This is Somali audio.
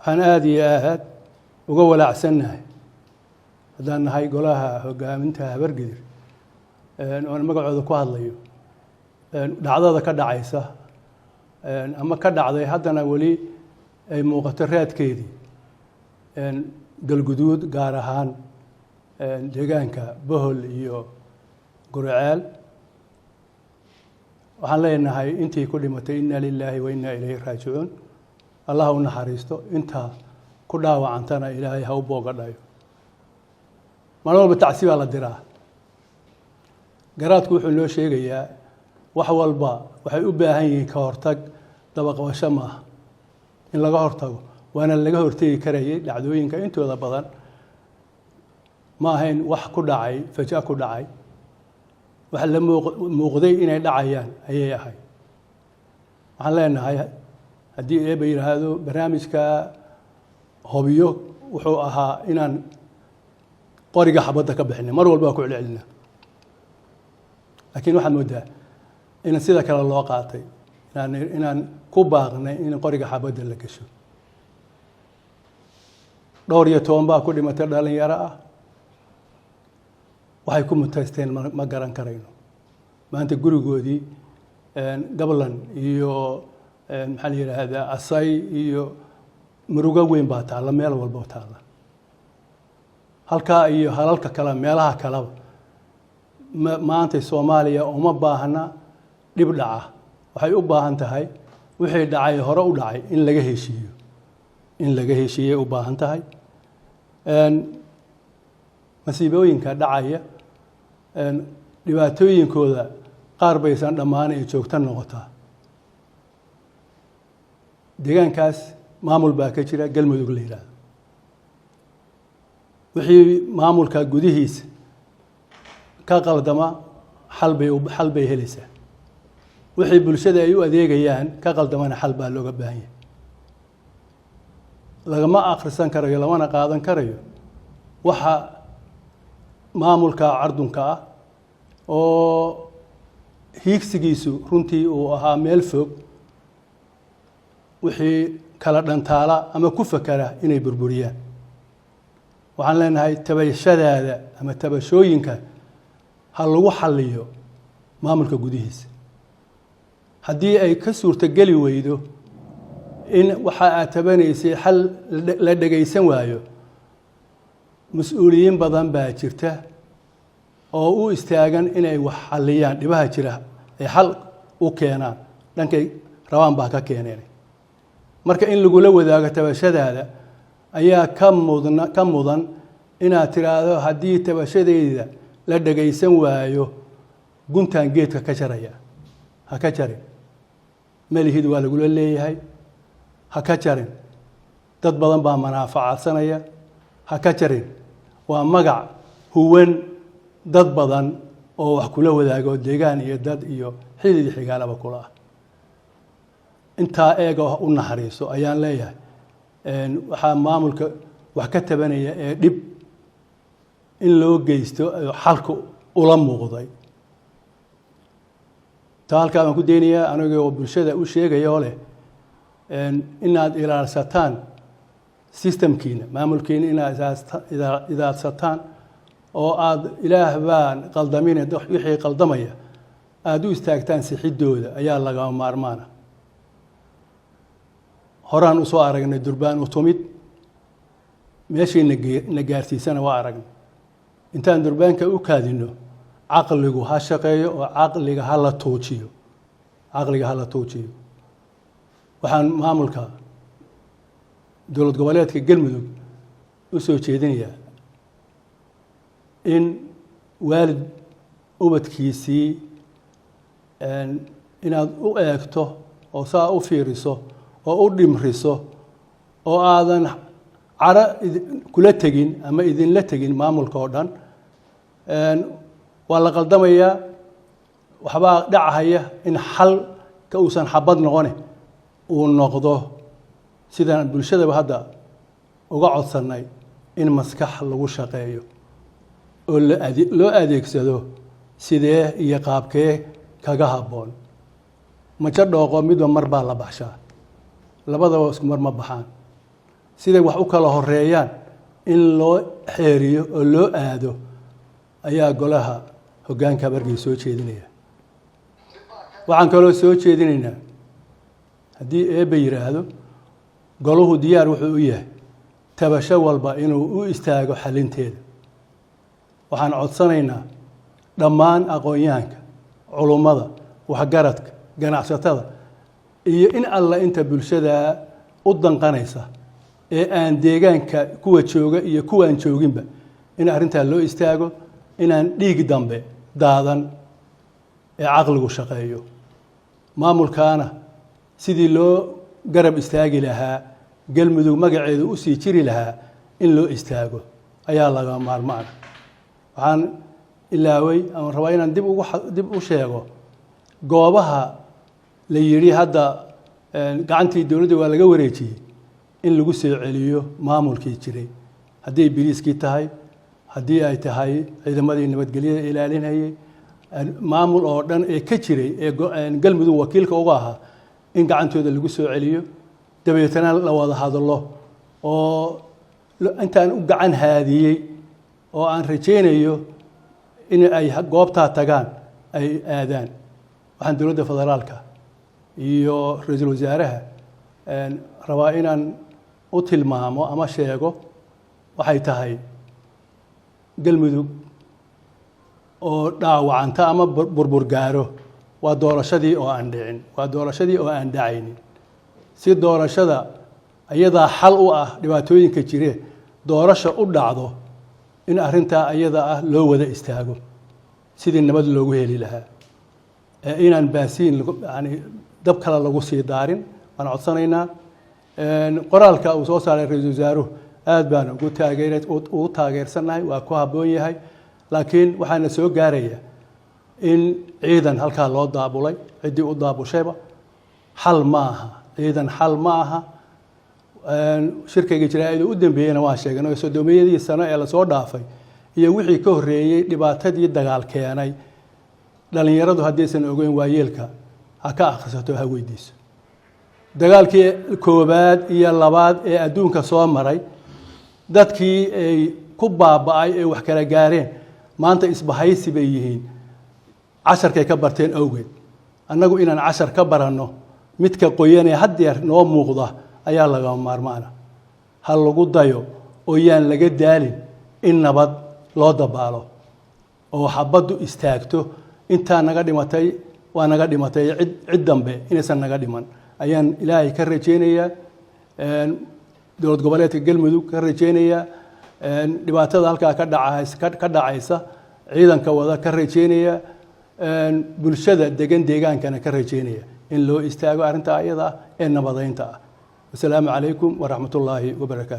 waxaan aad iyo aad uga walaacsannahay haddaan nahay golaha hogaaminta habargidir oon magacooda ku hadlayo dhacdada ka dhacaysa ama ka dhacday haddana weli ay muuqato raadkeedii galguduud gaar ahaan deegaanka bohol iyo gurceel waxaan leenahay intii ku dhimatay inna lilaahi wa inna ilayhi raajicuun allah u naxariisto inta ku dhaawacantana ilaahay ha u boogadhayo maalin walba tacsi baa la diraa garaadku wuxuu noo sheegayaa wax walba waxay u baahan yihiin ka hortag dabaqabasho maaha in laga hortago waana laga hortegi karayay dhacdooyinka intooda badan ma ahayn wax ku dhacay fajaa ku dhacay wax la muuqday inay dhacayaan ayay ahay waxaan leenahay haddii eeba yidhaahdo barnaamijka hobiyo wuxuu ahaa inaan qoriga xabadda ka bixinay mar walba waa ku celcelinaa laakiin waxaad moodaa in sida kale loo qaatay inaan ku baaqnay in qoriga xabadda la gasho 12 baa ku dhimatay dhalinyaro ah waxay ku mutaysteen ma garan karayno maanta gurigoodii gablan iyo maxaa la yiraahdaa asay iyo murugo weyn baa taala meel walba taala halka iyo halalka kala meelaha kala maanta Soomaaliya uma baahna dib dhaca waxay u baahan tahay wixii dhacay hore u dhacay in laga heshiiyo u baahan tahay masiibooyinka dhacaya dhibaatooyinkooda qaar baysan dhammaan ay joogto noqotaa deegaankaas maamul baa ka jira galmudug la yiraahdo wixii maamulka gudihiisa ka qaldama xal bay helaysaa wixii bulshada ay u adeegayaan ka qaldamana xal baa looga baahan yahay lagama akhrisan karayo lamana qaadan karayo waxa maamulka cardunka ah oo hiigsigiisu runtii uu ahaa meel fog wixii kala dhantaala ama ku fakara inay burburiyaan waxaan leenahay tabashadaada ama tabashooyinka ha lagu xalliyo maamulka gudihiisa haddii ay ka suurtageli weydo in waxa aad tabanaysay xal la dhagaysan waayo mas'uuliyiin badan baa jirta oo u istaagan inay wax xalliyaan dhibaha jira ay xal u keenaan dhankay rabaan baa ka keeneen marka in lagu la wadaago tabashadaada ayaa ka mudan inaad tiraahdo haddii tabashadayda la dhagaysan waayo guntaan geedka ka jaraya ha ka jarin malihid waa lagula leeyahay ha ka jarin dad badan baa manaafacaadsanaya ha ka jarin waa magac huwan dad badan oo wax kula wadaago deegaan iyo dad iyo xilli xigaalaba kula inta eega u naxariiso ayaan leeyahay waxa maamulka wax ka tabanaya ee dib in loo geysto xalku ula muuqday taalka aan ku deenayaa anagoo bulshada u sheegayo leh inaad ilaalsataan systemkiina maamulkiina inaad ilaadsataan oo aad ilaah baan qaldamin wixii qaldamaya aad u istaagtaan sixidooda ayaa laga maarmaana horaan u soo aragnay durbaan u tumid meeshii na gaarsiisana waa aragnay intaan durbaanka u kaadino caqligu ha shaqeeyo oo caqliga ha la tuujiyo waxaan maamulka dowlad goboleedka galmudug u soo jeedinayaa in waalid ubadkiisii inaad u eegto oo saa u fiiriso oo u dhimriso oo aadan cara kula tegin ama idinla tegin maamulka oo dhan waa la qaldamayaa waxbaa dhacaya in xalka uusan xabad noqone uu noqdo sidaan bulshadaba hadda uga codsanay in maskax lagu shaqeeyo oo loo adeegsado sidee iyo qaabkee kaga habboon majo dhooqo midba mar baa la baxshaa labadaba isku mar ma baxaan siday wax u kala horeeyaan in loo xeeriyo oo loo aado ayaa golaha hoggaanka markii soo jeedinaya. waxaan kaloo soo jeedinaynaa haddii eebba yidhaahdo golahu diyaar wuxuu u yahay tabasho walba inuu u istaago xalinteeda. waxaan codsanaynaa dhammaan aqoon-yahanka, culummada, waxgaradka, ganacsatada iyo in alla inta bulshada u danqanaysa ee aan deegaanka kuwa jooga iyo kuwaan jooginba in arrintaa loo istaago, inaan dhiig dambe daadan ee caqligu shaqeeyo. maamulkaana sidii loo garab istaagi lahaa galmudug magaceedu u sii jiri lahaa in loo istaago ayaa laga maarmaan. waxaan ilaaway ama rabaa inaan dib u sheego goobaha la yidhi hadda gacantii dowladda waa laga wareejiyey in lagu soo celiyo maamulkii jiray, haddii biliiskii tahay, haddii ay tahay ciidamadii nabadgelyada ilaalinayay, maamul oo dhan ee ka jiray ee galmudug wakiilka uga ahaa in gacantooda lagu soo celiyo, dabeetana la wada hadlo oo intaan u gacan haadiyey oo aan rajaynayo in ay goobtaa tagaan ay aadaan. waxaan dowladda federaalka iyo ra-iisul wasaaraha rabaa inaan u tilmaamo ama sheego waxay tahay galmudug oo dhaawacanta ama burbur gaaro waa doorashadii oo aan dhicin, waa doorashadii oo aan dhacaynin. si doorashada ayadaa xal u ah dhibaatooyinka jire doorasho u dhacdo in arrintaa ayada ah loo wada istaago sidii nabad loogu heli lahaa, inaan baasiin yani dab kale lagu sii daarin. waan codsanaynaa qoraalka uu soo saaray ra-iisul wasaaruhu aad baan ugu taageersannahay, waa ku habboon yahay, laakiin waxaana soo gaaraya in ciidan halkaa loo daabulay, ciddii u daabushayba xal ma aha, ciidan xal ma aha. shirkayga jaraa'ida u dambeeyeyna waan sheegnay soddomiyadii sano ee lasoo dhaafay iyo wixii ka horreeyey dhibaatadii dagaal keenay. dhallinyaradu haddaysan ogeyn waayeelka ha ka akhrisato, ha weydiiso. dagaalkii koowaad iyo labaad ee adduunka soo maray dadkii ay ku baaba'ay ee wax kala gaareen maanta isbahaysi bay yihiin, casharkay ka barteen awgeed. annagu inaan cashar ka baranno midka qoyanee haddeer noo muuqda ayaa laga maarmaana. ha lagu dayo oo yaan laga daalin in nabad loo dabaalo oo xabaddu istaagto. intaa naga dhimatay waa naga dhimatay, cid dambe inaysan naga dhiman ayaan ilaahay ka rajaynayaa, dowlad goboleedka galmudug ka rajaynayaa, dhibaatada halkaa ka dhacaysa ciidanka wada ka rajaynaya, bulshada degan deegaankana ka rajaynaya in loo istaago arrintaa ayada ee nabadeynta ah. wasalaamu calaykum waraxmatullaahi wabarakaatu.